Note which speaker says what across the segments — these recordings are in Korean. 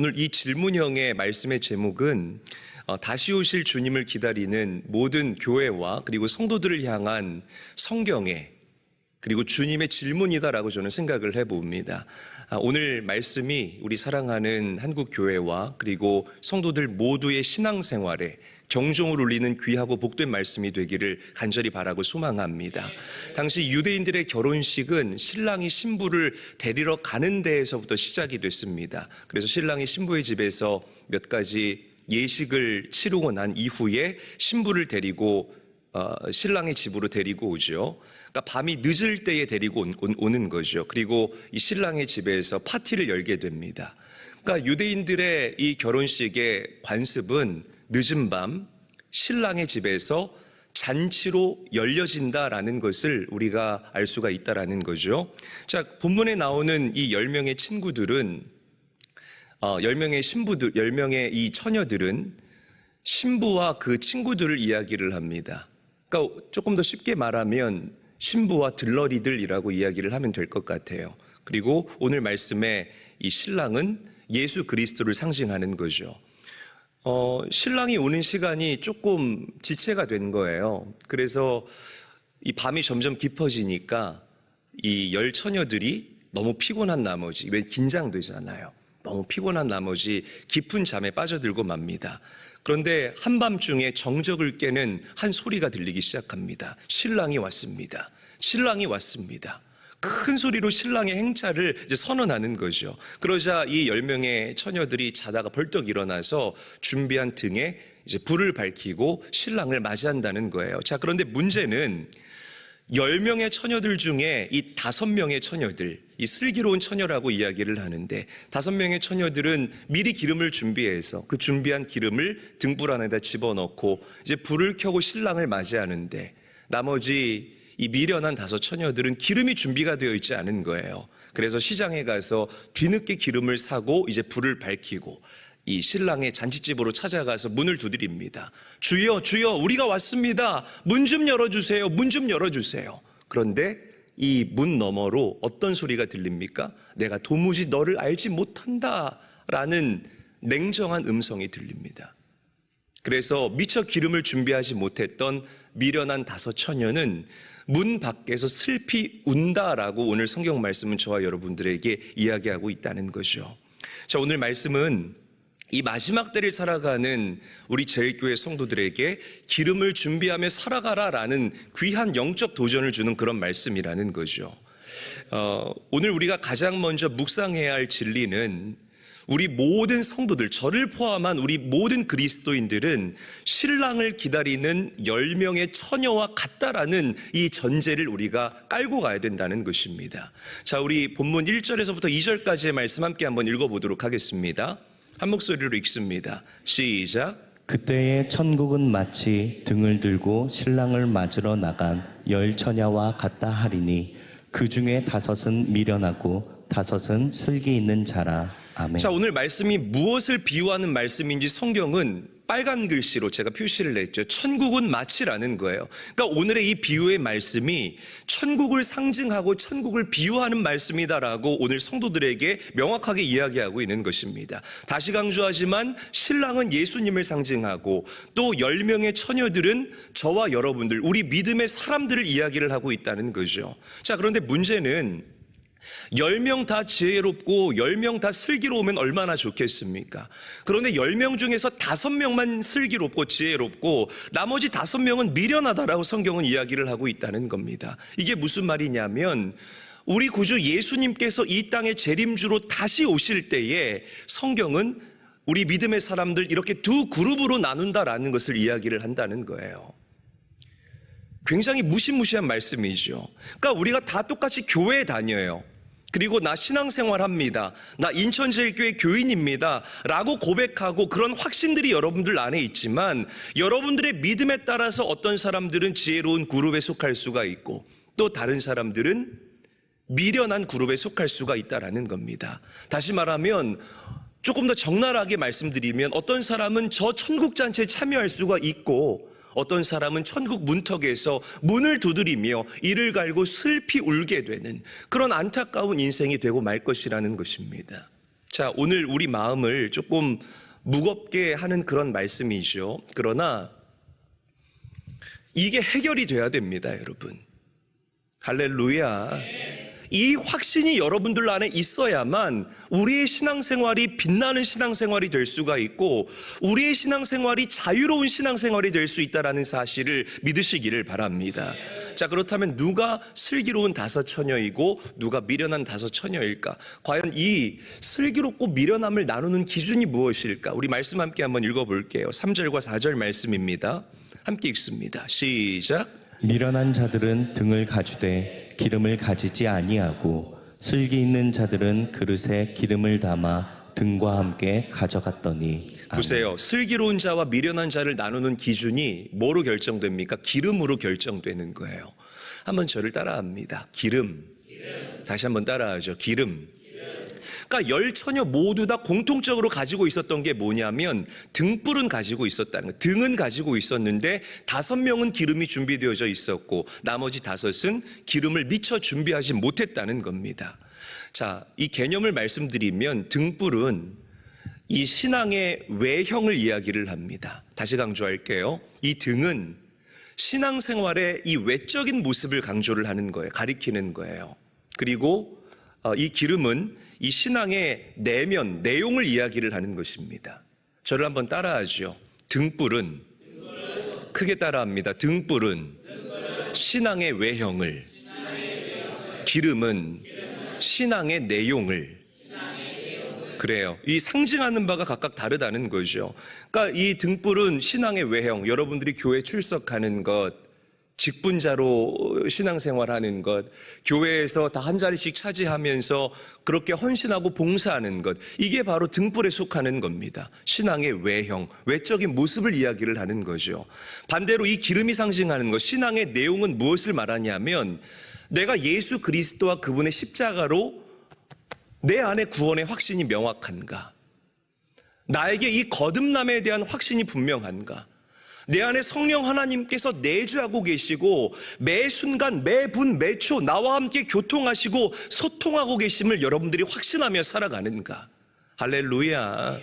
Speaker 1: 오늘 이 질문형의 말씀의 제목은 다시 오실 주님을 기다리는 모든 교회와 그리고 성도들을 향한 성경의 그리고 주님의 질문이다라고 저는 생각을 해봅니다. 오늘 말씀이 우리 사랑하는 한국 교회와 그리고 성도들 모두의 신앙생활에 경종을 울리는 귀하고 복된 말씀이 되기를 간절히 바라고 소망합니다. 당시 유대인들의 결혼식은 신랑이 신부를 데리러 가는 데에서부터 시작이 됐습니다. 그래서 신랑이 신부의 집에서 몇 가지 예식을 치르고 난 이후에 신부를 데리고 신랑의 집으로 데리고 오죠. 그러니까 밤이 늦을 때에 데리고 오는 거죠. 그리고 이 신랑의 집에서 파티를 열게 됩니다. 그러니까 유대인들의 이 결혼식의 관습은 늦은 밤 신랑의 집에서 잔치로 열려진다라는 것을 우리가 알 수가 있다라는 거죠. 자, 본문에 나오는 이 10명의 친구들은 10명의 신부들, 10명의 이 처녀들은 신부와 그 친구들을 이야기를 합니다. 그러니까 조금 더 쉽게 말하면 신부와 들러리들이라고 이야기를 하면 될 것 같아요. 그리고 오늘 말씀에 이 신랑은 예수 그리스도를 상징하는 거죠. 신랑이 오는 시간이 조금 지체가 된 거예요. 그래서 이 밤이 점점 깊어지니까 이 10처녀들이 너무 피곤한 나머지, 왜 긴장되잖아요. 너무 피곤한 나머지 깊은 잠에 빠져들고 맙니다. 그런데 한밤중에 정적을 깨는 한 소리가 들리기 시작합니다. 신랑이 왔습니다. 신랑이 왔습니다. 큰 소리로 신랑의 행차를 이제 선언하는 거죠. 그러자 이 10명의 처녀들이 자다가 벌떡 일어나서 준비한 등에 이제 불을 밝히고 신랑을 맞이한다는 거예요. 자, 그런데 문제는 10명의 처녀들 중에 이 5명의 처녀들, 이 슬기로운 처녀라고 이야기를 하는데 5명의 처녀들은 미리 기름을 준비해서 그 준비한 기름을 등불 안에다 집어넣고 이제 불을 켜고 신랑을 맞이하는데 나머지 이 미련한 5 처녀들은 기름이 준비가 되어 있지 않은 거예요. 그래서 시장에 가서 뒤늦게 기름을 사고 이제 불을 밝히고 이 신랑의 잔치집으로 찾아가서 문을 두드립니다. 주여, 주여, 우리가 왔습니다. 문 좀 열어주세요. 문 좀 열어주세요. 그런데 이 문 너머로 어떤 소리가 들립니까? 내가 도무지 너를 알지 못한다라는 냉정한 음성이 들립니다. 그래서 미처 기름을 준비하지 못했던 미련한 5 처녀는 문 밖에서 슬피 운다라고 오늘 성경 말씀은 저와 여러분들에게 이야기하고 있다는 거죠. 자, 오늘 말씀은 이 마지막 때를 살아가는 우리 제일교회 성도들에게 기름을 준비하며 살아가라라는 귀한 영적 도전을 주는 그런 말씀이라는 거죠. 오늘 우리가 가장 먼저 묵상해야 할 진리는 우리 모든 성도들, 저를 포함한 우리 모든 그리스도인들은 신랑을 기다리는 10명의 처녀와 같다라는 이 전제를 우리가 깔고 가야 된다는 것입니다. 자, 우리 본문 1절에서부터 2절까지의 말씀 함께 한번 읽어보도록 하겠습니다. 한 목소리로 읽습니다. 시작.
Speaker 2: 그때의 천국은 마치 등을 들고 신랑을 맞으러 나간 10처녀와 같다 하리니 그 중에 5은 미련하고 5은 슬기 있는 자라. 아멘.
Speaker 1: 자, 오늘 말씀이 무엇을 비유하는 말씀인지 성경은 빨간 글씨로 제가 표시를 냈죠. 천국은 마치라는 거예요. 그러니까 오늘의 이 비유의 말씀이 천국을 상징하고 천국을 비유하는 말씀이다라고 오늘 성도들에게 명확하게 이야기하고 있는 것입니다. 다시 강조하지만 신랑은 예수님을 상징하고 또 10명의 처녀들은 저와 여러분들, 우리 믿음의 사람들을 이야기를 하고 있다는 거죠. 자, 그런데 문제는 10명 다 지혜롭고 10명 다 슬기로우면 얼마나 좋겠습니까? 그런데 10명 중에서 5명만 슬기롭고 지혜롭고 나머지 5명은 미련하다라고 성경은 이야기를 하고 있다는 겁니다. 이게 무슨 말이냐면 우리 구주 예수님께서 이 땅의 재림주로 다시 오실 때에 성경은 우리 믿음의 사람들 이렇게 2 그룹으로 나눈다라는 것을 이야기를 한다는 거예요. 굉장히 무시무시한 말씀이죠. 그러니까 우리가 다 똑같이 교회에 다녀요. 그리고 나 신앙생활 합니다. 나 인천제일교회 교인입니다. 라고 고백하고 그런 확신들이 여러분들 안에 있지만 여러분들의 믿음에 따라서 어떤 사람들은 지혜로운 그룹에 속할 수가 있고 또 다른 사람들은 미련한 그룹에 속할 수가 있다라는 겁니다. 다시 말하면 조금 더 적나라하게 말씀드리면 어떤 사람은 저 천국잔치에 참여할 수가 있고 어떤 사람은 천국 문턱에서 문을 두드리며 이를 갈고 슬피 울게 되는 그런 안타까운 인생이 되고 말 것이라는 것입니다. 자, 오늘 우리 마음을 조금 무겁게 하는 그런 말씀이죠. 그러나 이게 해결이 돼야 됩니다, 여러분. 할렐루야. 이 확신이 여러분들 안에 있어야만 우리의 신앙생활이 빛나는 신앙생활이 될 수가 있고 우리의 신앙생활이 자유로운 신앙생활이 될 수 있다는 사실을 믿으시기를 바랍니다. 자, 그렇다면 누가 슬기로운 다섯 처녀이고 누가 미련한 다섯 처녀일까? 과연 이 슬기롭고 미련함을 나누는 기준이 무엇일까? 우리 말씀 함께 한번 읽어볼게요. 3절과 4절 말씀입니다. 함께 읽습니다. 시작.
Speaker 2: 미련한 자들은 등을 가지되 기름을 가지지 아니하고 슬기 있는 자들은 그릇에 기름을 담아 등과 함께 가져갔더니. 아멘.
Speaker 1: 보세요. 슬기로운 자와 미련한 자를 나누는 기준이 뭐로 결정됩니까? 기름으로 결정되는 거예요. 한번 저를 따라합니다. 기름. 다시 한번 따라하죠. 기름. 그러니까 열 처녀 모두 다 공통적으로 가지고 있었던 게 뭐냐면 등불은 가지고 있었다는 거예요. 등은 가지고 있었는데 5명은 기름이 준비되어져 있었고 나머지 5은 기름을 미처 준비하지 못했다는 겁니다. 자, 이 개념을 말씀드리면 등불은 이 신앙의 외형을 이야기를 합니다. 다시 강조할게요. 이 등은 신앙생활의 이 외적인 모습을 강조를 하는 거예요. 가리키는 거예요. 그리고 이 기름은 이 신앙의 내면, 내용을 이야기를 하는 것입니다. 저를 한번 따라하죠. 등불은 크게 따라합니다. 등불은 신앙의 외형을, 기름은 신앙의 내용을. 그래요. 이 상징하는 바가 각각 다르다는 거죠. 그러니까 이 등불은 신앙의 외형, 여러분들이 교회 출석하는 것, 직분자로 신앙생활하는 것, 교회에서 다 한 자리씩 차지하면서 그렇게 헌신하고 봉사하는 것, 이게 바로 등불에 속하는 겁니다. 신앙의 외형, 외적인 모습을 이야기를 하는 거죠. 반대로 이 기름이 상징하는 것, 신앙의 내용은 무엇을 말하냐면 내가 예수 그리스도와 그분의 십자가로 내 안에 구원의 확신이 명확한가? 나에게 이 거듭남에 대한 확신이 분명한가? 내 안에 성령 하나님께서 내주하고 계시고 매 순간, 매 분, 매 초 나와 함께 교통하시고 소통하고 계심을 여러분들이 확신하며 살아가는가? 할렐루야.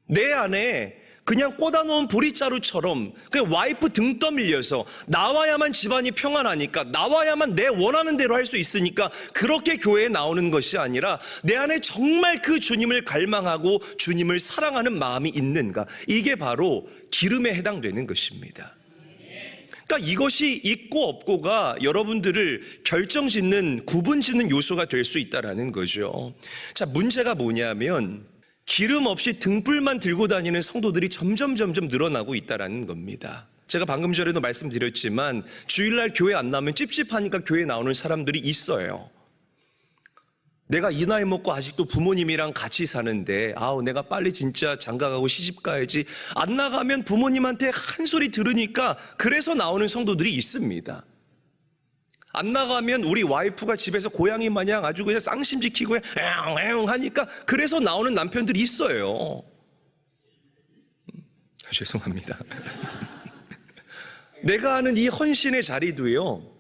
Speaker 1: 내 안에 그냥 꽂아놓은 보리자루처럼 그냥 와이프 등 떠밀려서 나와야만 집안이 평안하니까, 나와야만 내 원하는 대로 할 수 있으니까 그렇게 교회에 나오는 것이 아니라 내 안에 정말 그 주님을 갈망하고 주님을 사랑하는 마음이 있는가? 이게 바로 기름에 해당되는 것입니다. 그러니까 이것이 있고 없고가 여러분들을 결정짓는, 구분짓는 요소가 될 수 있다는 거죠. 자, 문제가 뭐냐면 기름 없이 등불만 들고 다니는 성도들이 점점 늘어나고 있다는 겁니다. 제가 방금 전에도 말씀드렸지만 주일날 교회 안 나오면 찝찝하니까 교회 나오는 사람들이 있어요. 내가 이 나이 먹고 아직도 부모님이랑 같이 사는데 내가 빨리 진짜 장가가고 시집 가야지. 안 나가면 부모님한테 한 소리 들으니까 그래서 나오는 성도들이 있습니다. 안 나가면 우리 와이프가 집에서 고양이 마냥 아주 그냥 쌍심 지키고 앵앵 하니까 그래서 나오는 남편들이 있어요. 죄송합니다. 내가 아는 이 헌신의 자리도요,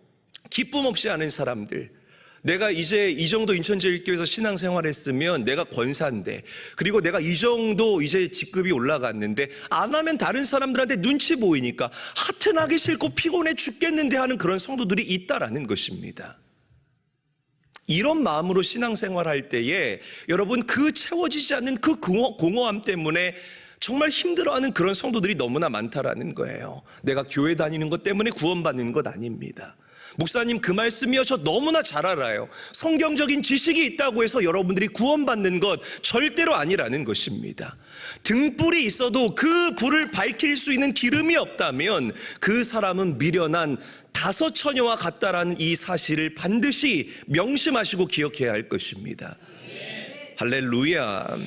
Speaker 1: 기쁨 없이 하는 사람들, 내가 이제 이 정도 인천제일교회에서 신앙생활했으면 내가 권사인데, 그리고 내가 이 정도 이제 직급이 올라갔는데 안 하면 다른 사람들한테 눈치 보이니까 하여튼 하기 싫고 피곤해 죽겠는데 하는 그런 성도들이 있다라는 것입니다. 이런 마음으로 신앙생활할 때에 여러분, 그 채워지지 않는 그 공허함 때문에 정말 힘들어하는 그런 성도들이 너무나 많다라는 거예요. 내가 교회 다니는 것 때문에 구원받는 것 아닙니다. 목사님, 그 말씀이요, 저 너무나 잘 알아요. 성경적인 지식이 있다고 해서 여러분들이 구원받는 것 절대로 아니라는 것입니다. 등불이 있어도 그 불을 밝힐 수 있는 기름이 없다면 그 사람은 미련한 다섯 처녀와 같다라는 이 사실을 반드시 명심하시고 기억해야 할 것입니다. 할렐루야.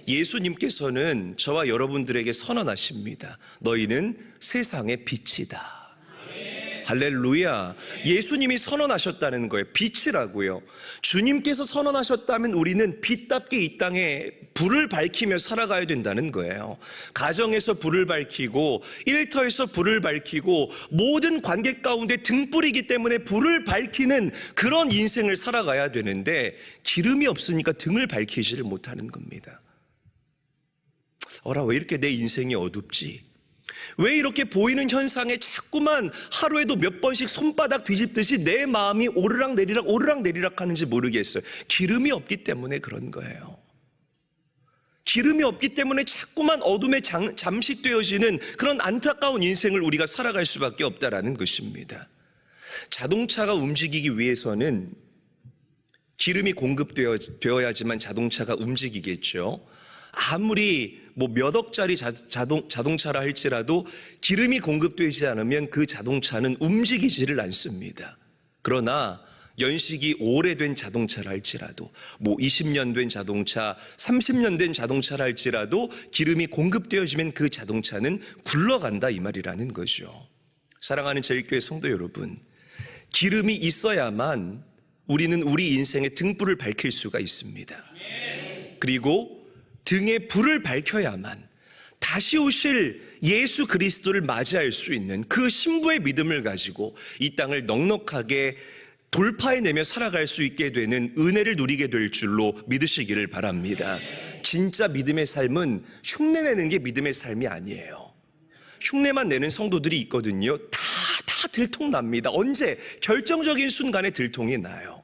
Speaker 1: 예수님께서는 저와 여러분들에게 선언하십니다. 너희는 세상의 빛이다. 할렐루야. 예수님이 선언하셨다는 거예요. 빛이라고요. 주님께서 선언하셨다면 우리는 빛답게 이 땅에 불을 밝히며 살아가야 된다는 거예요. 가정에서 불을 밝히고 일터에서 불을 밝히고 모든 관계 가운데 등불이기 때문에 불을 밝히는 그런 인생을 살아가야 되는데 기름이 없으니까 등을 밝히지를 못하는 겁니다. 왜 이렇게 내 인생이 어둡지? 왜 이렇게 보이는 현상에 자꾸만 하루에도 몇 번씩 손바닥 뒤집듯이 내 마음이 오르락내리락 하는지 모르겠어요. 기름이 없기 때문에 그런 거예요. 기름이 없기 때문에 자꾸만 어둠에 잠식되어지는 그런 안타까운 인생을 우리가 살아갈 수밖에 없다라는 것입니다. 자동차가 움직이기 위해서는 기름이 공급되어야지만 자동차가 움직이겠죠. 아무리 몇 억짜리 자동차라 할지라도 기름이 공급되지 않으면 그 자동차는 움직이지를 않습니다. 그러나 연식이 오래된 자동차라 할지라도 20년 된 자동차, 30년 된 자동차라 할지라도 기름이 공급되어지면 그 자동차는 굴러간다 이 말이라는 거죠. 사랑하는 저희교회 성도 여러분, 기름이 있어야만 우리는 우리 인생의 등불을 밝힐 수가 있습니다. 그리고 등에 불을 밝혀야만 다시 오실 예수 그리스도를 맞이할 수 있는 그 신부의 믿음을 가지고 이 땅을 넉넉하게 돌파해내며 살아갈 수 있게 되는 은혜를 누리게 될 줄로 믿으시기를 바랍니다. 진짜 믿음의 삶은 흉내내는 게 믿음의 삶이 아니에요. 흉내만 내는 성도들이 있거든요. 다 들통납니다. 언제? 결정적인 순간에 들통이 나요.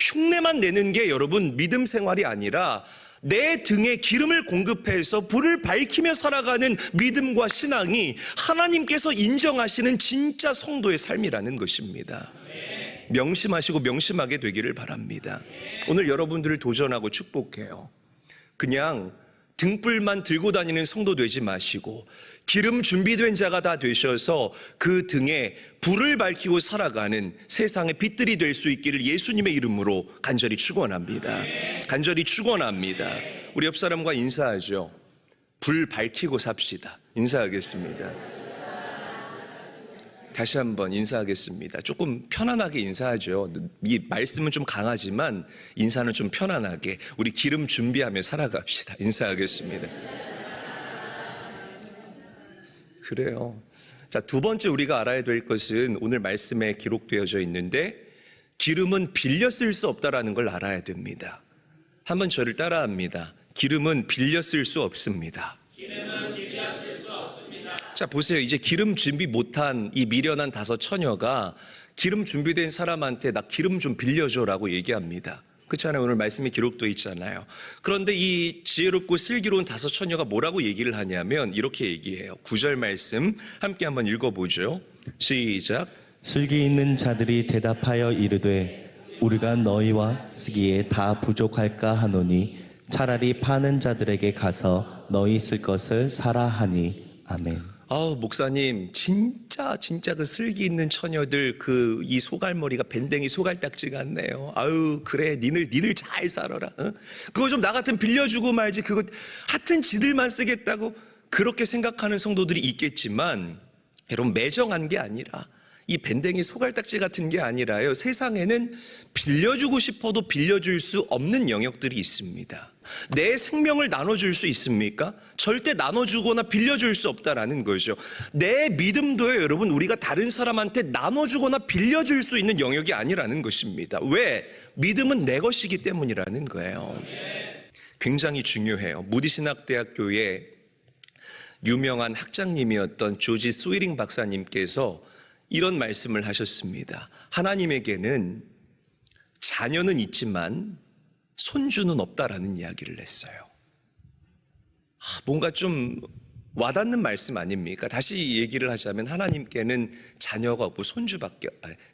Speaker 1: 흉내만 내는 게 여러분 믿음 생활이 아니라 내 등에 기름을 공급해서 불을 밝히며 살아가는 믿음과 신앙이 하나님께서 인정하시는 진짜 성도의 삶이라는 것입니다. 명심하시고 명심하게 되기를 바랍니다. 오늘 여러분들을 도전하고 축복해요. 그냥 등불만 들고 다니는 성도 되지 마시고 기름 준비된 자가 다 되셔서 그 등에 불을 밝히고 살아가는 세상의 빛들이 될 수 있기를 예수님의 이름으로 간절히 축원합니다. 간절히 축원합니다. 우리 옆 사람과 인사하죠. 불 밝히고 삽시다. 인사하겠습니다. 다시 한번 인사하겠습니다. 조금 편안하게 인사하죠. 이 말씀은 좀 강하지만 인사는 좀 편안하게 우리 기름 준비하며 살아갑시다. 인사하겠습니다. 그래요. 자, 두 번째 우리가 알아야 될 것은 오늘 말씀에 기록되어져 있는데 기름은 빌려 쓸 수 없다라는 걸 알아야 됩니다. 한번 저를 따라합니다. 기름은 빌려 쓸 수 없습니다. 기름은 빌려 쓸 수 없습니다. 자, 보세요. 이제 기름 준비 못한 이 미련한 5 처녀가 기름 준비된 사람한테 나 기름 좀 빌려줘라고 얘기합니다. 그렇잖아요. 오늘 말씀이 기록되어 있잖아요. 그런데 이 지혜롭고 슬기로운 5 처녀가 뭐라고 얘기를 하냐면 이렇게 얘기해요. 9절 말씀 함께 한번 읽어보죠. 시작.
Speaker 2: 슬기 있는 자들이 대답하여 이르되 우리가 너희와 쓰기에 다 부족할까 하노니 차라리 파는 자들에게 가서 너희 쓸 것을 사라 하니. 아멘.
Speaker 1: 목사님 진짜 그 슬기 있는 처녀들 이 소갈머리가 밴댕이 소갈딱지 같네요. 그래 니들 잘 살아라. 그거 좀 나 같으면 빌려주고 말지. 그거 하여튼 지들만 쓰겠다고 그렇게 생각하는 성도들이 있겠지만 여러분 매정한 게 아니라 이 밴댕이 소갈딱지 같은 게 아니라요. 세상에는 빌려주고 싶어도 빌려줄 수 없는 영역들이 있습니다. 내 생명을 나눠줄 수 있습니까? 절대 나눠주거나 빌려줄 수 없다라는 거죠. 내 믿음도요, 여러분, 우리가 다른 사람한테 나눠주거나 빌려줄 수 있는 영역이 아니라는 것입니다. 왜? 믿음은 내 것이기 때문이라는 거예요. 굉장히 중요해요. 무디신학대학교의 유명한 학장님이었던 조지 스위링 박사님께서 이런 말씀을 하셨습니다. 하나님에게는 자녀는 있지만 손주는 없다라는 이야기를 했어요. 뭔가 좀 와닿는 말씀 아닙니까? 다시 얘기를 하자면 하나님께는 자녀가 없고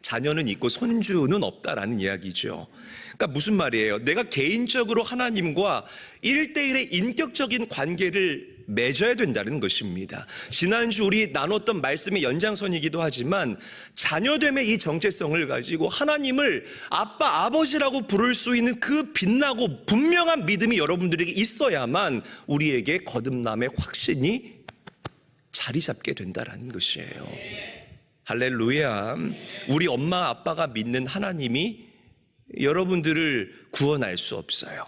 Speaker 1: 자녀는 있고 손주는 없다라는 이야기죠. 그러니까 무슨 말이에요? 내가 개인적으로 하나님과 1대1의 인격적인 관계를 맺어야 된다는 것입니다. 지난주 우리 나눴던 말씀의 연장선이기도 하지만 자녀됨의 이 정체성을 가지고 하나님을 아빠, 아버지라고 부를 수 있는 그 빛나고 분명한 믿음이 여러분들에게 있어야만 우리에게 거듭남의 확신이 자리 잡게 된다는 것이에요. 할렐루야. 우리 엄마 아빠가 믿는 하나님이 여러분들을 구원할 수 없어요.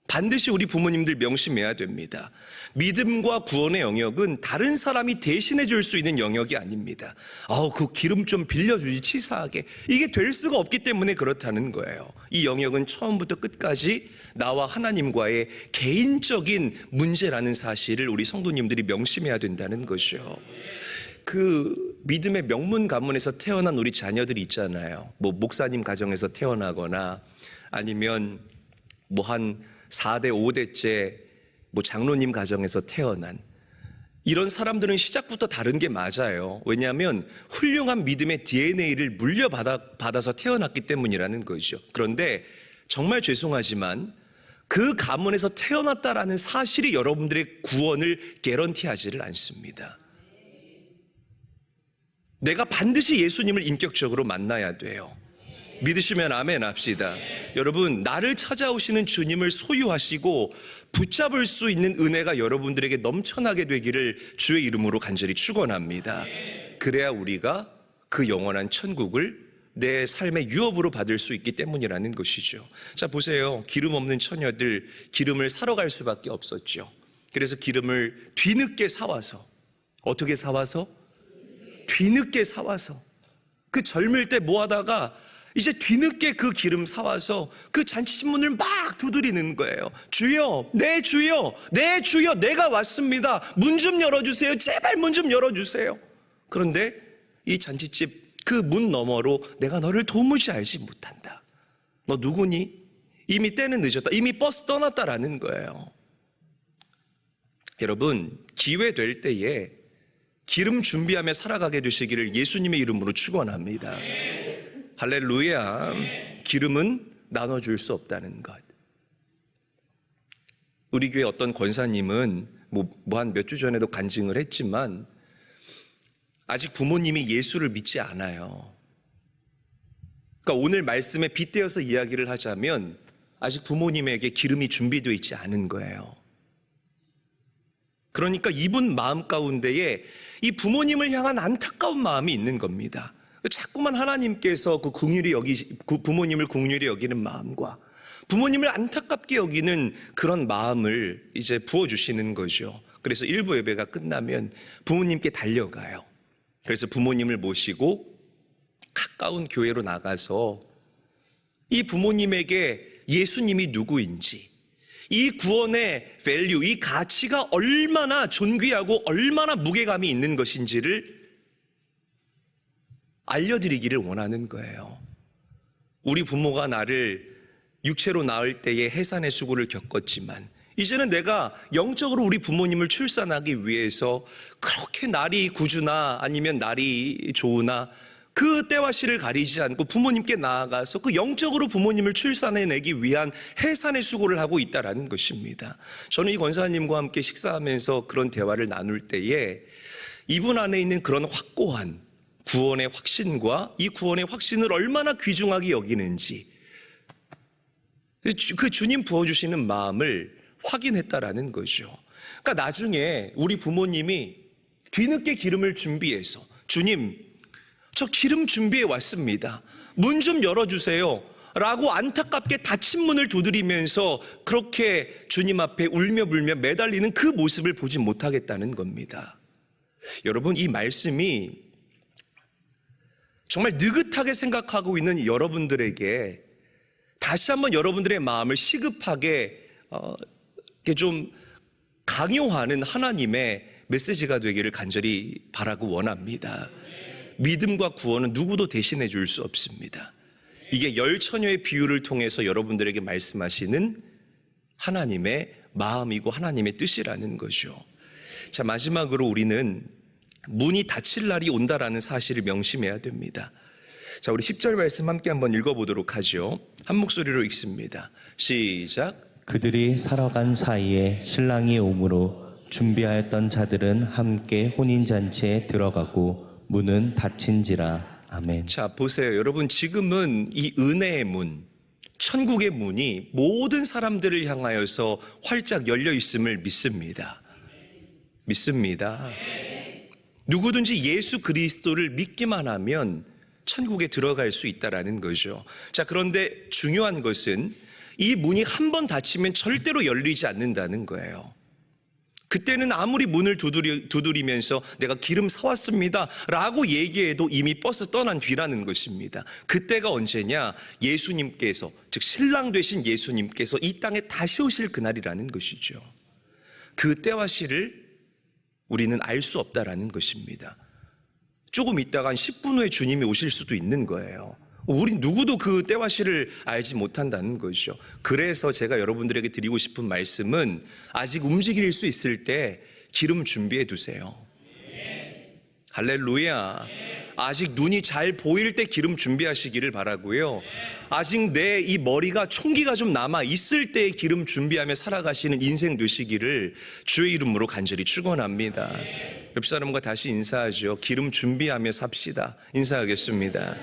Speaker 1: 반드시 우리 부모님들 명심해야 됩니다. 믿음과 구원의 영역은 다른 사람이 대신해 줄 수 있는 영역이 아닙니다. 그 기름 좀 빌려주지, 치사하게. 이게 될 수가 없기 때문에 그렇다는 거예요. 이 영역은 처음부터 끝까지 나와 하나님과의 개인적인 문제라는 사실을 우리 성도님들이 명심해야 된다는 거죠. 그 믿음의 명문 가문에서 태어난 우리 자녀들이 있잖아요. 목사님 가정에서 태어나거나 아니면 한 4대, 5대째 장로님 가정에서 태어난 이런 사람들은 시작부터 다른 게 맞아요. 왜냐하면 훌륭한 믿음의 DNA를 물려받아서 태어났기 때문이라는 거죠. 그런데 정말 죄송하지만 그 가문에서 태어났다라는 사실이 여러분들의 구원을 개런티하지를 않습니다. 내가 반드시 예수님을 인격적으로 만나야 돼요. 믿으시면 아멘 합시다. 여러분, 나를 찾아오시는 주님을 소유하시고 붙잡을 수 있는 은혜가 여러분들에게 넘쳐나게 되기를 주의 이름으로 간절히 축원합니다. 그래야 우리가 그 영원한 천국을 내 삶의 유업으로 받을 수 있기 때문이라는 것이죠. 자, 보세요. 기름 없는 처녀들 기름을 사러 갈 수밖에 없었죠. 그래서 기름을 뒤늦게 사와서, 어떻게 사와서? 뒤늦게 사와서, 그 젊을 때 뭐 하다가 이제 뒤늦게 그 기름 사와서 그 잔치문을 막 두드리는 거예요. 주여, 네 주여, 네 주여, 내가 왔습니다. 문 좀 열어주세요. 제발 문 좀 열어주세요. 그런데 이 잔치집 그 문 너머로 내가 너를 도무지 알지 못한다. 너 누구니? 이미 때는 늦었다. 이미 버스 떠났다라는 거예요. 여러분, 기회 될 때에 기름 준비하며 살아가게 되시기를 예수님의 이름으로 축원합니다. 할렐루야. 기름은 나눠줄 수 없다는 것. 우리 교회 어떤 권사님은 한 몇 주 전에도 간증을 했지만 아직 부모님이 예수를 믿지 않아요. 그러니까 오늘 말씀에 빗대어서 이야기를 하자면 아직 부모님에게 기름이 준비되어 있지 않은 거예요. 그러니까 이분 마음 가운데에 이 부모님을 향한 안타까운 마음이 있는 겁니다. 자꾸만 하나님께서 그 부모님을 긍휼히 여기는 마음과 부모님을 안타깝게 여기는 그런 마음을 이제 부어주시는 거죠. 그래서 일부 예배가 끝나면 부모님께 달려가요. 그래서 부모님을 모시고 가까운 교회로 나가서 이 부모님에게 예수님이 누구인지, 이 구원의 밸류, 이 가치가 얼마나 존귀하고 얼마나 무게감이 있는 것인지를 알려드리기를 원하는 거예요. 우리 부모가 나를 육체로 낳을 때에 해산의 수고를 겪었지만 이제는 내가 영적으로 우리 부모님을 출산하기 위해서 그렇게 날이 구주나 아니면 날이 좋으나 그 때와 시를 가리지 않고 부모님께 나아가서 그 영적으로 부모님을 출산해내기 위한 해산의 수고를 하고 있다는 것입니다. 저는 이 권사님과 함께 식사하면서 그런 대화를 나눌 때에 이분 안에 있는 그런 확고한 구원의 확신과 이 구원의 확신을 얼마나 귀중하게 여기는지 그 주님 부어주시는 마음을 확인했다라는 거죠. 그러니까 나중에 우리 부모님이 뒤늦게 기름을 준비해서 주님, 저 기름 준비해 왔습니다. 문 좀 열어주세요. 라고 안타깝게 닫힌 문을 두드리면서 그렇게 주님 앞에 울며 불며 매달리는 그 모습을 보지 못하겠다는 겁니다. 여러분, 이 말씀이 정말 느긋하게 생각하고 있는 여러분들에게 다시 한번 여러분들의 마음을 시급하게 이렇게 좀 강요하는 하나님의 메시지가 되기를 간절히 바라고 원합니다. 믿음과 구원은 누구도 대신해 줄 수 없습니다. 이게 열처녀의 비유를 통해서 여러분들에게 말씀하시는 하나님의 마음이고 하나님의 뜻이라는 거죠. 자, 마지막으로 우리는 문이 닫힐 날이 온다라는 사실을 명심해야 됩니다. 자, 우리 10절 말씀 함께 한번 읽어보도록 하죠. 한 목소리로 읽습니다. 시작.
Speaker 2: 그들이 살아간 사이에 신랑이 오므로 준비하였던 자들은 함께 혼인잔치에 들어가고 문은 닫힌지라. 아멘.
Speaker 1: 자, 보세요. 여러분, 지금은 이 은혜의 문, 천국의 문이 모든 사람들을 향하여서 활짝 열려 있음을 믿습니다. 믿습니다. 누구든지 예수 그리스도를 믿기만 하면 천국에 들어갈 수 있다라는 거죠. 자, 그런데 중요한 것은 이 문이 한 번 닫히면 절대로 열리지 않는다는 거예요. 그때는 아무리 문을 두드리면서 내가 기름 사왔습니다 라고 얘기해도 이미 버스 떠난 뒤라는 것입니다. 그때가 언제냐? 예수님께서, 즉 신랑 되신 예수님께서 이 땅에 다시 오실 그날이라는 것이죠. 그 때와 시를 우리는 알 수 없다라는 것입니다. 조금 있다가 한 10분 후에 주님이 오실 수도 있는 거예요. 우리 누구도 그 때와 시를 알지 못한다는 것이죠. 그래서 제가 여러분들에게 드리고 싶은 말씀은 아직 움직일 수 있을 때 기름 준비해 두세요. 할렐루야. 아직 눈이 잘 보일 때 기름 준비하시기를 바라고요. 아직 내 이 머리가 총기가 좀 남아 있을 때 기름 준비하며 살아가시는 인생 되시기를 주의 이름으로 간절히 축원합니다. 옆 사람과 다시 인사하죠. 기름 준비하며 삽시다. 인사하겠습니다.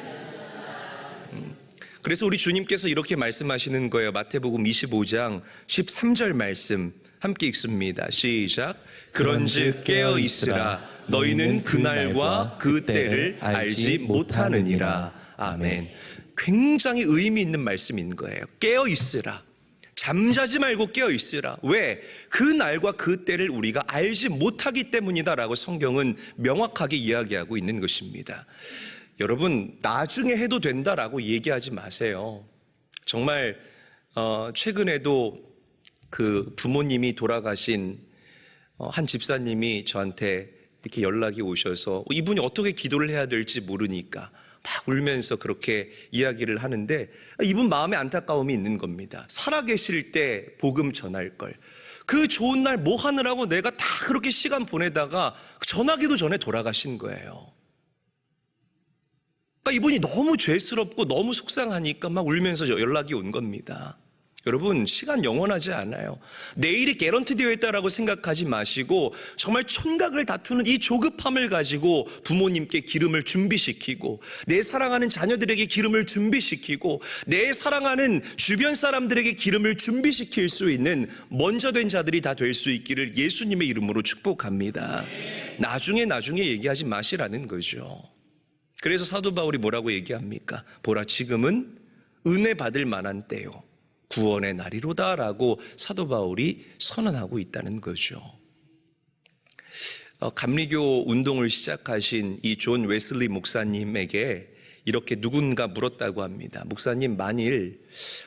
Speaker 1: 그래서 우리 주님께서 이렇게 말씀하시는 거예요. 마태복음 25장 13절 말씀 함께 읽습니다. 시작. 그런즉 깨어 있으라. 너희는 그날과 그 때를 알지 못하느니라. 아멘. 굉장히 의미 있는 말씀인 거예요. 깨어 있으라. 잠자지 말고 깨어 있으라. 왜? 그 날과 그 때를 우리가 알지 못하기 때문이다라고 성경은 명확하게 이야기하고 있는 것입니다. 여러분, 나중에 해도 된다라고 얘기하지 마세요. 정말 최근에도 그 부모님이 돌아가신 한 집사님이 저한테 이렇게 연락이 오셔서 이분이 어떻게 기도를 해야 될지 모르니까 막 울면서 그렇게 이야기를 하는데 이분 마음에 안타까움이 있는 겁니다. 살아계실 때 복음 전할 걸. 그 좋은 날 뭐 하느라고 내가 다 그렇게 시간 보내다가 전하기도 전에 돌아가신 거예요. 그러니까 이분이 너무 죄스럽고 너무 속상하니까 막 울면서 연락이 온 겁니다. 여러분, 시간 영원하지 않아요. 내일이 개런티되어 있다라고 생각하지 마시고 정말 촌각을 다투는 이 조급함을 가지고 부모님께 기름을 준비시키고 내 사랑하는 자녀들에게 기름을 준비시키고 내 사랑하는 주변 사람들에게 기름을 준비시킬 수 있는 먼저 된 자들이 다 될 수 있기를 예수님의 이름으로 축복합니다. 나중에 얘기하지 마시라는 거죠. 그래서 사도 바울이 뭐라고 얘기합니까? 보라, 지금은 은혜 받을 만한 때요, 구원의 날이로다라고 사도 바울이 선언하고 있다는 거죠. 감리교 운동을 시작하신 이 존 웨슬리 목사님에게 이렇게 누군가 물었다고 합니다. 목사님, 만일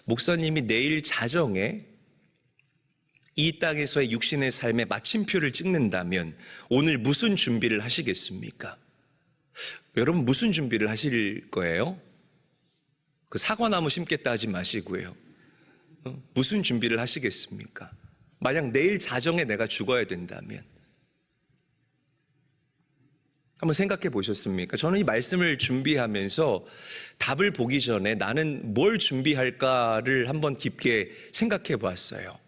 Speaker 1: 목사님이 내일 자정에 이 땅에서의 육신의 삶의 마침표를 찍는다면 오늘 무슨 준비를 하시겠습니까? 여러분, 무슨 준비를 하실 거예요? 그 사과나무 심겠다 하지 마시고요. 무슨 준비를 하시겠습니까? 만약 내일 자정에 내가 죽어야 된다면 한번 생각해 보셨습니까? 저는 이 말씀을 준비하면서 답을 보기 전에 나는 뭘 준비할까를 한번 깊게 생각해 보았어요.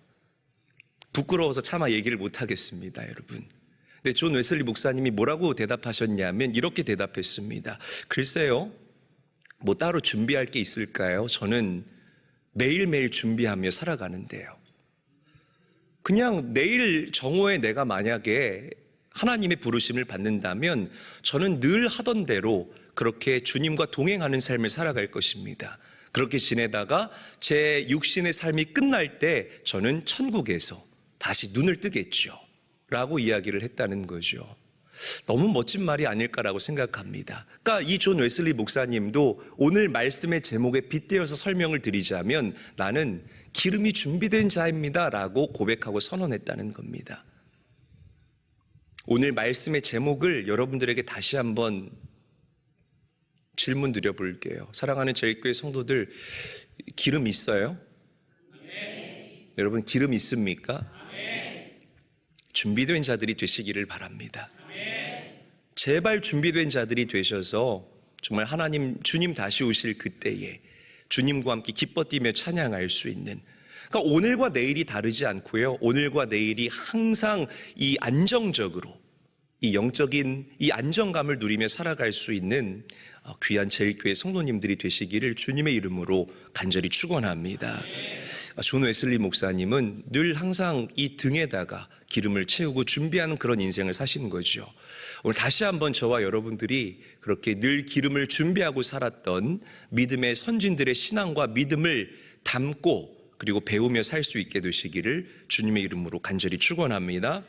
Speaker 1: 부끄러워서 차마 얘기를 못 하겠습니다, 여러분. 근데 존 웨슬리 목사님이 뭐라고 대답하셨냐면 이렇게 대답했습니다. 글쎄요, 뭐 따로 준비할 게 있을까요? 저는 매일매일 준비하며 살아가는데요. 그냥 내일 정오에 내가 만약에 하나님의 부르심을 받는다면 저는 늘 하던 대로 그렇게 주님과 동행하는 삶을 살아갈 것입니다. 그렇게 지내다가 제 육신의 삶이 끝날 때 저는 천국에서 다시 눈을 뜨겠죠 라고 이야기를 했다는 거죠. 너무 멋진 말이 아닐까라고 생각합니다. 그러니까 이 존 웨슬리 목사님도 오늘 말씀의 제목에 빗대어서 설명을 드리자면 나는 기름이 준비된 자입니다 라고 고백하고 선언했다는 겁니다. 오늘 말씀의 제목을 여러분들에게 다시 한번 질문 드려볼게요. 사랑하는 저희 교회 성도들, 기름 있어요? 네. 여러분, 기름 있습니까? 네. 준비된 자들이 되시기를 바랍니다. 네. 제발 준비된 자들이 되셔서 정말 하나님, 주님 다시 오실 그때에 주님과 함께 기뻐 뛰며 찬양할 수 있는, 그러니까 오늘과 내일이 다르지 않고요, 오늘과 내일이 항상 이 안정적으로 이 영적인 이 안정감을 누리며 살아갈 수 있는 귀한 제일교회 성도님들이 되시기를 주님의 이름으로 간절히 축원합니다. 존 웨슬리 목사님은 늘 항상 이 등에다가 기름을 채우고 준비하는 그런 인생을 사시는 거죠. 오늘 다시 한번 저와 여러분들이 그렇게 늘 기름을 준비하고 살았던 믿음의 선진들의 신앙과 믿음을 담고 그리고 배우며 살 수 있게 되시기를 주님의 이름으로 간절히 축원합니다.